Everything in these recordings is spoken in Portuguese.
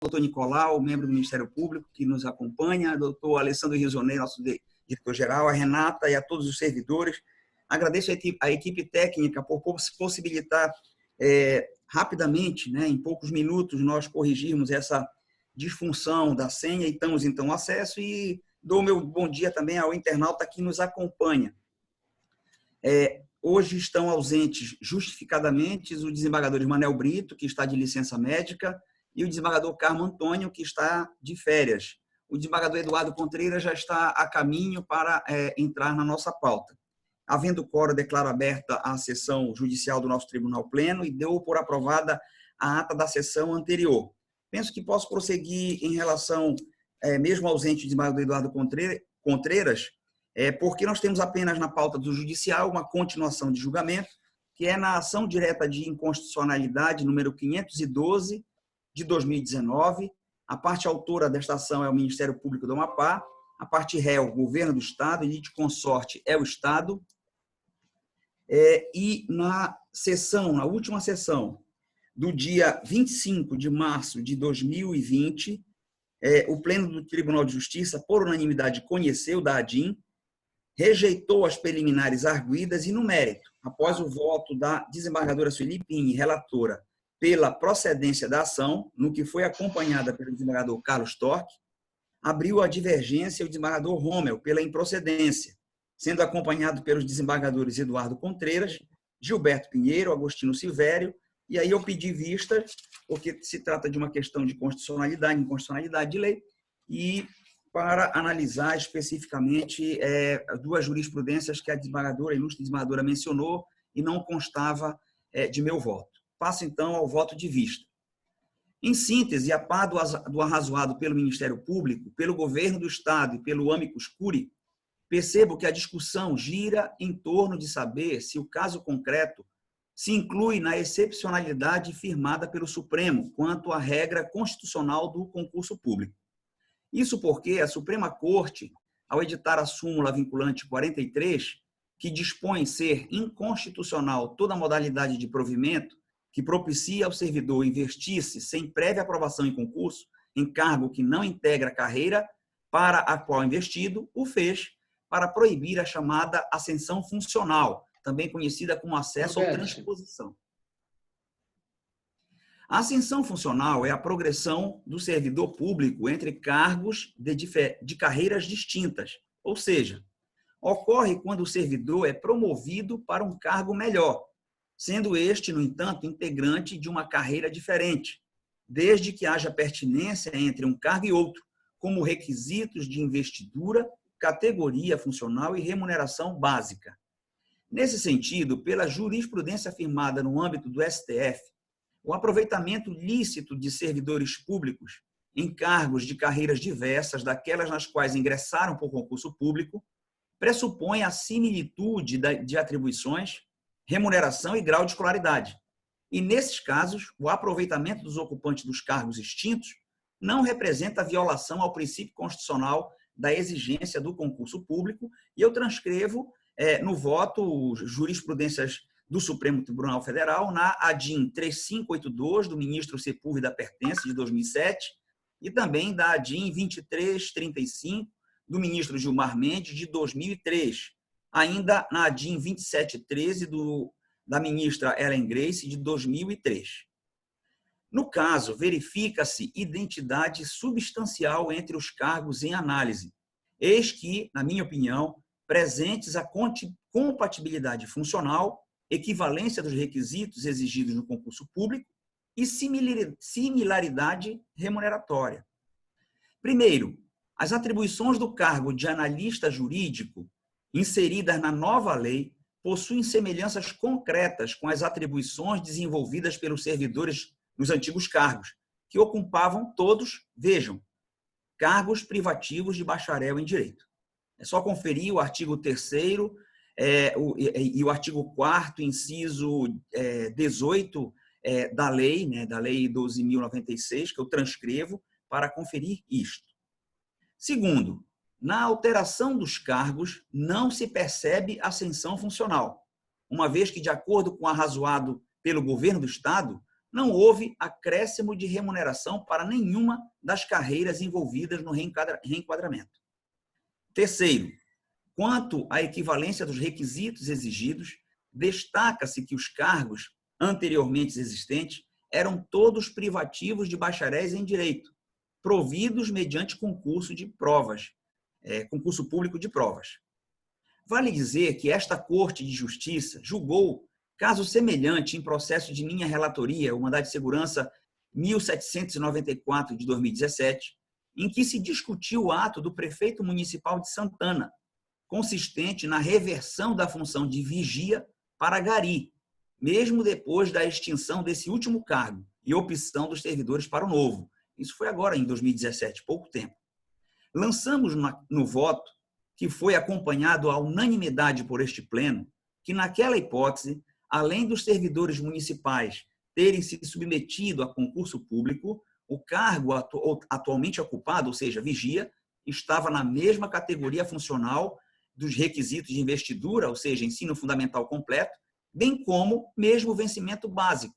doutor Nicolau, membro do Ministério Público, que nos acompanha, doutor Alessandro Risonei, nosso diretor-geral, a Renata e a todos os servidores. Agradeço a equipe técnica por possibilitar rapidamente, em poucos minutos, nós corrigirmos essa disfunção da senha e damos, então, acesso, e dou meu bom dia também ao internauta que nos acompanha. Hoje estão ausentes, justificadamente, o desembargador Manel Brito, que está de licença médica, e o desembargador Carmo Antônio, que está de férias. O desembargador Eduardo Contreira já está a caminho para entrar na nossa pauta. Havendo quórum, declaro aberta a sessão judicial do nosso Tribunal Pleno e deu por aprovada a ata da sessão anterior. Penso que posso prosseguir em relação, mesmo ausente o desembargador Eduardo Contreiras, porque nós temos apenas na pauta do judicial uma continuação de julgamento, que é na ação direta de inconstitucionalidade número 512 de 2019. A parte autora desta ação é o Ministério Público do Amapá, a parte réu, o Governo do Estado, e litisconsorte é o Estado. E na última sessão do dia 25 de março de 2020, o Pleno do Tribunal de Justiça, por unanimidade, conheceu da ADIM, rejeitou as preliminares arguidas e, no mérito, após o voto da desembargadora Filipine, relatora, pela procedência da ação, no que foi acompanhada pelo desembargador Carlos Torque, abriu a divergência o desembargador Rommel pela improcedência, sendo acompanhado pelos desembargadores Eduardo Contreiras, Gilberto Pinheiro, Agostinho Silvério, e aí eu pedi vista, porque se trata de uma questão de constitucionalidade, inconstitucionalidade de lei, e para analisar especificamente duas jurisprudências que a ilustre desembargadora mencionou e não constava de meu voto. Passo, então, ao voto de vista. Em síntese, a par do arrazoado pelo Ministério Público, pelo Governo do Estado e pelo amicus curiae, percebo que a discussão gira em torno de saber se o caso concreto se inclui na excepcionalidade firmada pelo Supremo quanto à regra constitucional do concurso público. Isso porque a Suprema Corte, ao editar a súmula vinculante 43, que dispõe ser inconstitucional toda modalidade de provimento que propicia ao servidor investir-se sem prévia aprovação em concurso, em cargo que não integra a carreira para a qual investido, o fez para proibir a chamada ascensão funcional, também conhecida como acesso ou transposição. A ascensão funcional é a progressão do servidor público entre cargos de carreiras distintas, ou seja, ocorre quando o servidor é promovido para um cargo melhor, sendo este, no entanto, integrante de uma carreira diferente, desde que haja pertinência entre um cargo e outro, como requisitos de investidura, categoria funcional e remuneração básica. Nesse sentido, pela jurisprudência firmada no âmbito do STF, o aproveitamento lícito de servidores públicos em cargos de carreiras diversas daquelas nas quais ingressaram por concurso público pressupõe a similitude de atribuições, remuneração e grau de escolaridade. E, nesses casos, o aproveitamento dos ocupantes dos cargos extintos não representa violação ao princípio constitucional da exigência do concurso público, e eu transcrevo no voto jurisprudências do Supremo Tribunal Federal na ADIM 3582, do ministro Sepúlveda Pertence, de 2007, e também da ADIM 2335, do ministro Gilmar Mendes, de 2003, ainda na ADIM 2713, da ministra Ellen Grace, de 2003. No caso, verifica-se identidade substancial entre os cargos em análise, eis que, na minha opinião, presentes a compatibilidade funcional, equivalência dos requisitos exigidos no concurso público e similaridade remuneratória. Primeiro, as atribuições do cargo de analista jurídico inseridas na nova lei possuem semelhanças concretas com as atribuições desenvolvidas pelos servidores nos antigos cargos, que ocupavam todos, vejam, cargos privativos de bacharel em direito. É só conferir o artigo 3º e o artigo 4º, inciso 18 da lei 12.096, que eu transcrevo, para conferir isto. Segundo, na alteração dos cargos não se percebe ascensão funcional, uma vez que, de acordo com o arrazoado pelo Governo do Estado, não houve acréscimo de remuneração para nenhuma das carreiras envolvidas no reenquadramento. Terceiro, quanto à equivalência dos requisitos exigidos, destaca-se que os cargos anteriormente existentes eram todos privativos de bacharéis em direito, providos mediante concurso de provas, concurso público de provas. Vale dizer que esta Corte de Justiça julgou caso semelhante em processo de minha relatoria, o Mandado de Segurança 1794 de 2017, em que se discutiu o ato do prefeito municipal de Santana, consistente na reversão da função de vigia para gari, mesmo depois da extinção desse último cargo e opção dos servidores para o novo. Isso foi agora, em 2017, pouco tempo. Lançamos no voto, que foi acompanhado à unanimidade por este pleno, que naquela hipótese, além dos servidores municipais terem se submetido a concurso público, o cargo atualmente ocupado, ou seja, vigia, estava na mesma categoria funcional dos requisitos de investidura, ou seja, ensino fundamental completo, bem como mesmo o vencimento básico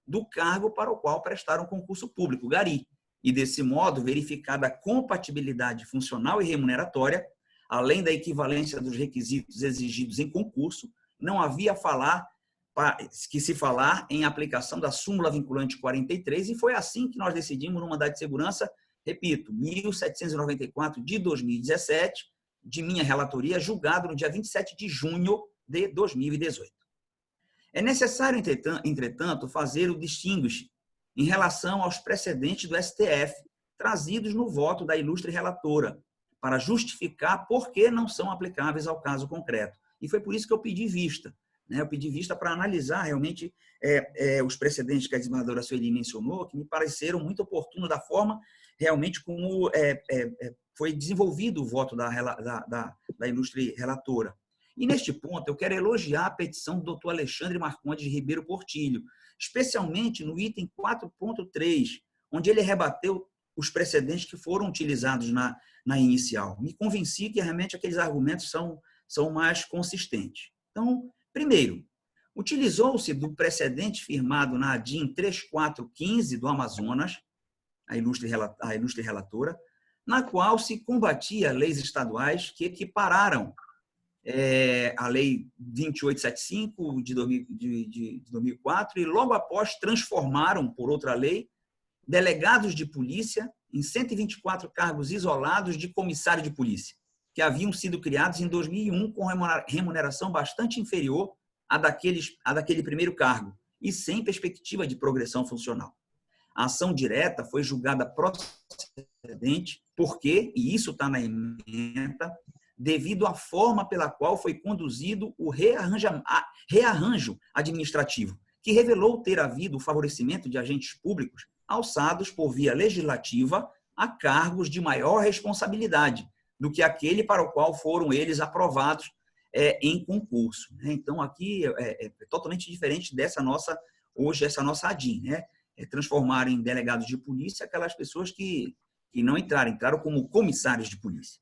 do cargo para o qual prestaram concurso público, gari, e desse modo verificada a compatibilidade funcional e remuneratória, além da equivalência dos requisitos exigidos em concurso, não havia que se falar em aplicação da súmula vinculante 43, e foi assim que nós decidimos no Mandado de Segurança, repito, 1794 de 2017, de minha relatoria, julgado no dia 27 de junho de 2018. É necessário, entretanto, fazer o distinguish em relação aos precedentes do STF, trazidos no voto da ilustre relatora, para justificar por que não são aplicáveis ao caso concreto. E foi por isso que eu pedi vista. Eu pedi vista para analisar realmente os precedentes que a desembargadora Sueli mencionou, que me pareceram muito oportunos da forma realmente como foi desenvolvido o voto da ilustre relatora. E neste ponto, eu quero elogiar a petição do doutor Alexandre Marcondes de Ribeiro Portilho, especialmente no item 4.3, onde ele rebateu os precedentes que foram utilizados na inicial. Me convenci que realmente aqueles argumentos são mais consistentes. Então, primeiro, utilizou-se do precedente firmado na ADIM 3415 do Amazonas, a ilustre relatora, na qual se combatia leis estaduais que equipararam a Lei 2875 de 2004 e logo após transformaram por outra lei delegados de polícia em 124 cargos isolados de comissário de polícia, que haviam sido criados em 2001 com remuneração bastante inferior à daquele primeiro cargo e sem perspectiva de progressão funcional. A ação direta foi julgada procedente porque, e isso está na emenda, devido à forma pela qual foi conduzido o rearranjo administrativo, que revelou ter havido o favorecimento de agentes públicos alçados por via legislativa a cargos de maior responsabilidade do que aquele para o qual foram eles aprovados em concurso. Então, aqui é totalmente diferente dessa nossa ADIM, transformar em delegados de polícia aquelas pessoas que não entraram como comissários de polícia.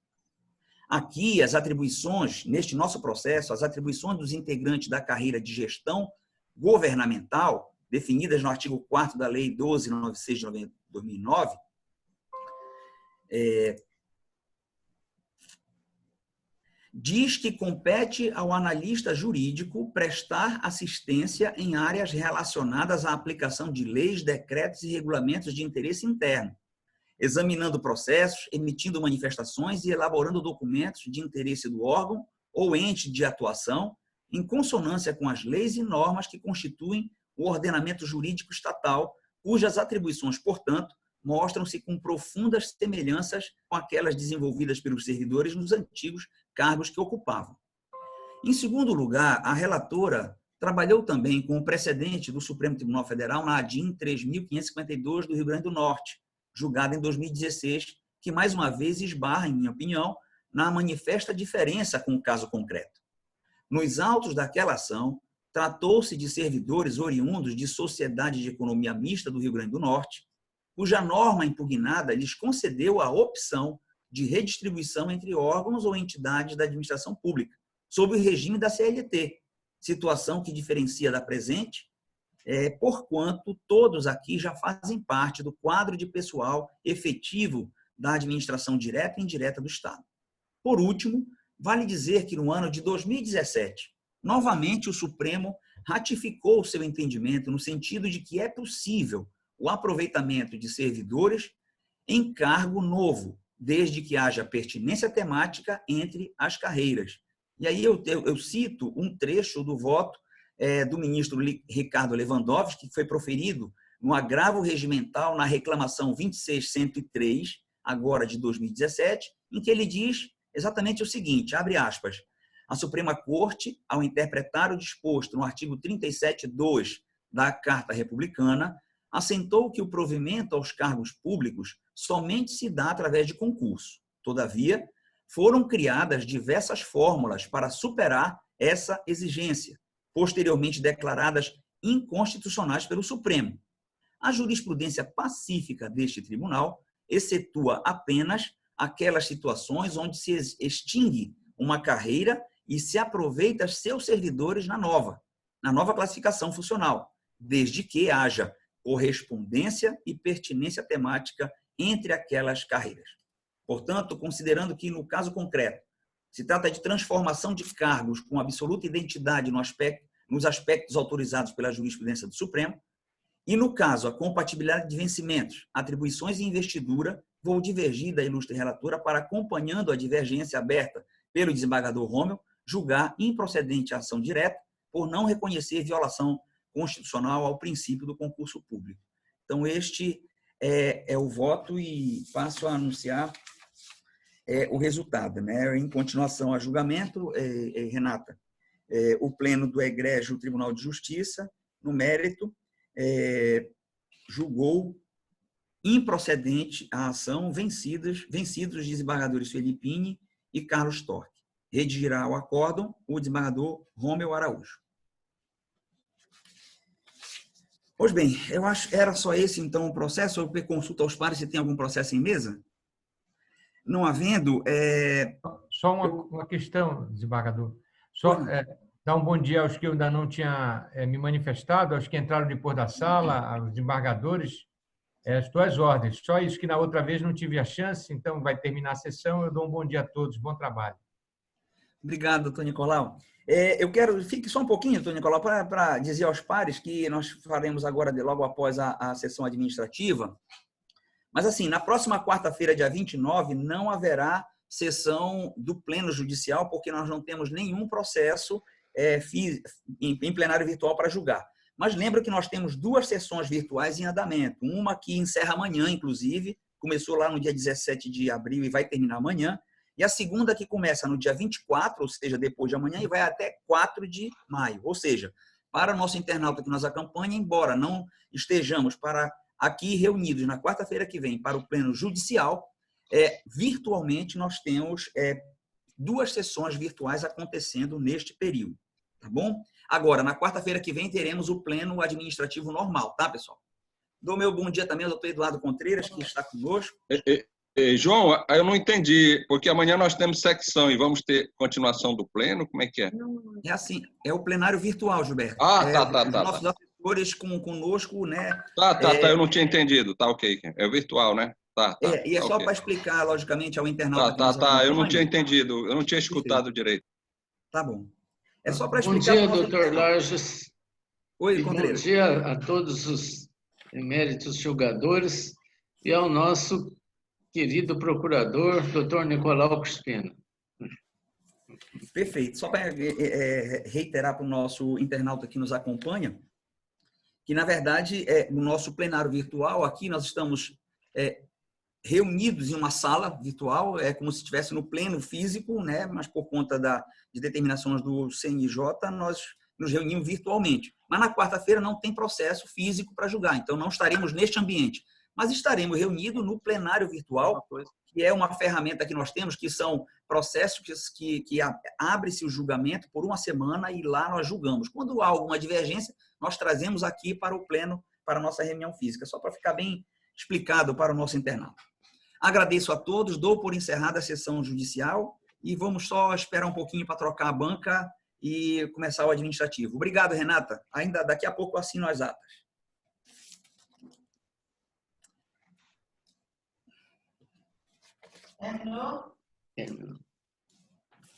Aqui, as atribuições, neste nosso processo, as atribuições dos integrantes da carreira de gestão governamental, definidas no artigo 4º da Lei 12.96 de 2009, diz que compete ao analista jurídico prestar assistência em áreas relacionadas à aplicação de leis, decretos e regulamentos de interesse interno, examinando processos, emitindo manifestações e elaborando documentos de interesse do órgão ou ente de atuação, em consonância com as leis e normas que constituem o ordenamento jurídico estatal, cujas atribuições, portanto, mostram-se com profundas semelhanças com aquelas desenvolvidas pelos servidores nos antigos cargos que ocupavam. Em segundo lugar, a relatora trabalhou também com o precedente do Supremo Tribunal Federal na ADIM 3.552 do Rio Grande do Norte, julgada em 2016, que, mais uma vez, esbarra, em minha opinião, na manifesta diferença com o caso concreto. Nos autos daquela ação, tratou-se de servidores oriundos de sociedade de economia mista do Rio Grande do Norte, cuja norma impugnada lhes concedeu a opção de redistribuição entre órgãos ou entidades da administração pública, sob o regime da CLT, situação que diferencia da presente, porquanto todos aqui já fazem parte do quadro de pessoal efetivo da administração direta e indireta do Estado. Por último, vale dizer que no ano de 2017, novamente o Supremo ratificou seu entendimento no sentido de que é possível o aproveitamento de servidores em cargo novo, desde que haja pertinência temática entre as carreiras. E aí eu cito um trecho do voto do ministro Ricardo Lewandowski, que foi proferido no agravo regimental na reclamação 26103, agora de 2017, em que ele diz exatamente o seguinte, abre aspas, a Suprema Corte, ao interpretar o disposto no artigo 37.2 da Carta Republicana, assentou que o provimento aos cargos públicos somente se dá através de concurso. Todavia, foram criadas diversas fórmulas para superar essa exigência, posteriormente declaradas inconstitucionais pelo Supremo. A jurisprudência pacífica deste tribunal excetua apenas aquelas situações onde se extingue uma carreira e se aproveita seus servidores na nova classificação funcional, desde que haja correspondência e pertinência temática entre aquelas carreiras. Portanto, considerando que, no caso concreto, se trata de transformação de cargos com absoluta identidade nos aspectos autorizados pela jurisprudência do Supremo, e, no caso, a compatibilidade de vencimentos, atribuições e investidura, vou divergir da ilustre relatora para, acompanhando a divergência aberta pelo desembargador Rômel, julgar improcedente a ação direta por não reconhecer violação constitucional ao princípio do concurso público. Então, este é o voto e passo a anunciar o resultado. Né? Em continuação a julgamento, Renata, o pleno do egrégio Tribunal de Justiça, no mérito, julgou improcedente a ação vencidos os desembargadores Felipini e Carlos Torque. Redigirá o acórdão o desembargador Rômel Araújo. Pois bem, eu acho que era só esse, então, o processo. Eu consulto aos pares se tem algum processo em mesa. Não havendo... Só uma questão, desembargador. Só dar um bom dia aos que eu ainda não tinha me manifestado, aos que entraram depois da sala, aos desembargadores, as tuas ordens. Só isso que na outra vez não tive a chance, então vai terminar a sessão. Eu dou um bom dia a todos. Bom trabalho. Obrigado, doutor Nicolau. Eu quero, fique só um pouquinho, doutor Nicolau, para dizer aos pares que nós faremos agora, logo após a sessão administrativa. Mas, assim, na próxima quarta-feira, dia 29, não haverá sessão do Pleno Judicial, porque nós não temos nenhum processo em plenário virtual para julgar. Mas lembra que nós temos 2 sessões virtuais em andamento. Uma que encerra amanhã, inclusive, começou lá no dia 17 de abril e vai terminar amanhã. E a segunda que começa no dia 24, ou seja, depois de amanhã, e vai até 4 de maio. Ou seja, para o nosso internauta que nos acompanha, embora não estejamos aqui reunidos na quarta-feira que vem para o Pleno Judicial, virtualmente nós temos 2 sessões virtuais acontecendo neste período. Tá bom? Agora, na quarta-feira que vem, teremos o Pleno Administrativo normal, tá, pessoal? Dou meu bom dia também ao doutor Eduardo Contreiras, que está conosco. João, eu não entendi, porque amanhã nós temos secção e vamos ter continuação do pleno, como é que é? É assim, é o plenário virtual, Gilberto. Tá. Nossos assessores conosco, né? Eu não tinha entendido, tá ok. É virtual, né? Tá. E é só okay. para explicar, logicamente, ao internauta. Eu não tinha entendido, eu não tinha escutado direito. Tá bom. É só para explicar. Bom dia, doutor Lages. Oi, Contreiras. Bom dia a todos os eméritos julgadores e ao nosso querido procurador, doutor Nicolau Crispino. Perfeito. Só para reiterar para o nosso internauta que nos acompanha, que, na verdade, no nosso plenário virtual, aqui nós estamos reunidos em uma sala virtual, é como se estivesse no pleno físico, né? Mas por conta de determinações do CNJ, nós nos reunimos virtualmente. Mas na quarta-feira não tem processo físico para julgar, então não estaremos neste ambiente. Mas estaremos reunidos no plenário virtual, que é uma ferramenta que nós temos, que são processos que abre-se o julgamento por uma semana e lá nós julgamos. Quando há alguma divergência, nós trazemos aqui para o pleno, para a nossa reunião física, só para ficar bem explicado para o nosso internauta. Agradeço a todos, dou por encerrada a sessão judicial e vamos só esperar um pouquinho para trocar a banca e começar o administrativo. Obrigado, Renata. Ainda daqui a pouco eu assino as atas. Terminou? Terminou.